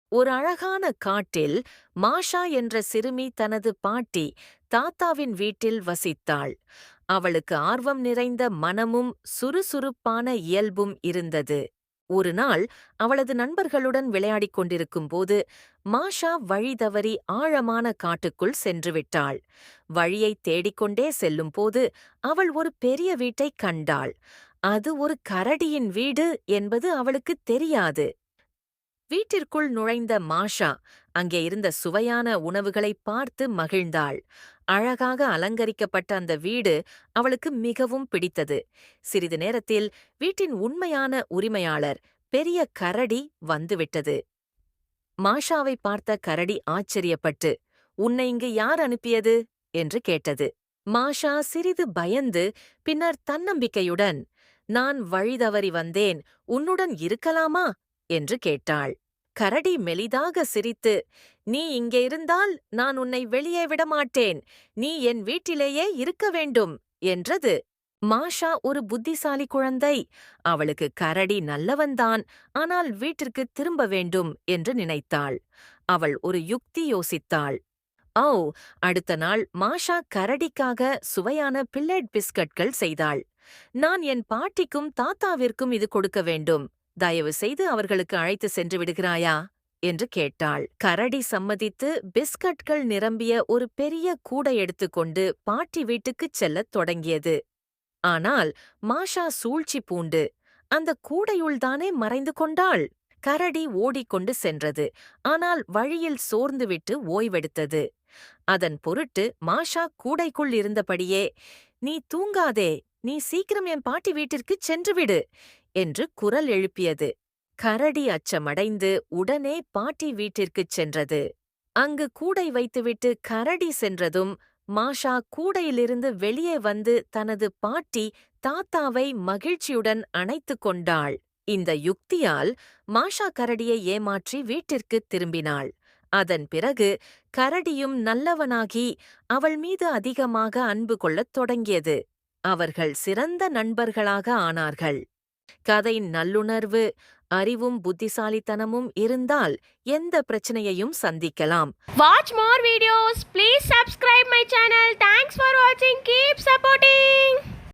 ஒரு அழகான காட்டில் மாஷா என்ற சிறுமி தனது பாட்டி தாத்தாவின் வீட்டில் வசித்தாள். அவளுக்கு ஆர்வம் நிறைந்த மனமும் சுறுசுறுப்பான இயல்பும் இருந்தது. ஒரு நாள் அவளது நண்பர்களுடன் விளையாடிக் கொண்டிருக்கும்போது மாஷா வழி தவறி ஆழமான காட்டுக்குள் சென்றுவிட்டாள். வழியைத் தேடிக்கொண்டே செல்லும்போது அவள் ஒரு பெரிய வீட்டைக் கண்டாள். அது ஒரு கரடியின் வீடு என்பது அவளுக்குத் தெரியாது. வீட்டிற்குள் நுழைந்த மாஷா அங்கே இருந்த சுவையான உணவுகளை பார்த்து மகிழ்ந்தாள். அழகாக அலங்கரிக்கப்பட்ட அந்த வீடு அவளுக்கு மிகவும் பிடித்தது. சிறிது நேரத்தில் வீட்டின் உண்மையான உரிமையாளர் பெரிய கரடி வந்துவிட்டது. மாஷாவை பார்த்த கரடி ஆச்சரியப்பட்டு, "உன்னை இங்கு யார் அனுப்பியது?" என்று கேட்டது. மாஷா சிறிது பயந்து பின்னர் தன்னம்பிக்கையுடன், "நான் வழிதவறி வந்தேன், உன்னுடன் இருக்கலாமா?" என்று கேட்டாள். கரடி மெலிதாக சிரித்து, "நீ இங்கே இருந்தால் நான் உன்னை வெளியே விடமாட்டேன். நீ என் வீட்டிலேயே இருக்க வேண்டும்" என்றது. மாஷா ஒரு புத்திசாலி குழந்தை. அவளுக்கு கரடி நல்லவன்தான், ஆனால் வீட்டிற்கு திரும்ப வேண்டும் என்று நினைத்தாள். அவள் ஒரு யுக்தி யோசித்தாள். ஓ! அடுத்த நாள் மாஷா கரடிக்காக சுவையான பில்லட் பிஸ்கட்கள் செய்தாள். "நான் என் பாட்டிக்கும் தாத்தாவிற்கும் இது கொடுக்க வேண்டும். தயவு செய்து அவர்களுக்கு அழைத்து சென்று விடுகிறாயா?" என்று கேட்டாள். கரடி சம்மதித்து பிஸ்கட்கள் நிரம்பிய ஒரு பெரிய கூடை எடுத்துக்கொண்டு பாட்டி வீட்டுக்குச் செல்லத் தொடங்கியது. ஆனால் மாஷா சூழ்ச்சி பூண்டு அந்த கூடையுள்தானே மறைந்து கொண்டாள். கரடி ஓடிக்கொண்டு சென்றது. ஆனால் வழியில் சோர்ந்துவிட்டு ஓய்வெடுத்தது. அதன் பொருட்டு மாஷா கூடைக்குள் இருந்தபடியே, "நீ தூங்காதே, நீ சீக்கிரம் என் பாட்டி வீட்டிற்குச் சென்றுவிடு" என்று குரல் எழுப்பியது. கரடி அச்சமடைந்து உடனே பாட்டி வீட்டிற்குச் சென்றது. அங்கு கூடை வைத்துவிட்டு கரடி சென்றதும் மாஷா கூடையிலிருந்து வெளியே வந்து தனது பாட்டி தாத்தாவை மகிழ்ச்சியுடன் அணைத்துக் கொண்டாள். இந்த யுக்தியால் மாஷா கரடியை ஏமாற்றி வீட்டிற்குத் திரும்பினாள். அதன் பிறகு கரடியும் நல்லவனாகி அவள் மீது அதிகமாக அன்பு கொள்ளத் தொடங்கியது. அவர்கள் சிறந்த நண்பர்களாக ஆனார்கள். கதை நல்லுணர்வு, அறிவும் புத்திசாலித்தனமும் இருந்தால் எந்த பிரச்சனையையும் சந்திக்கலாம். Watch more videos. Please subscribe my channel. Thanks for watching. Keep supporting.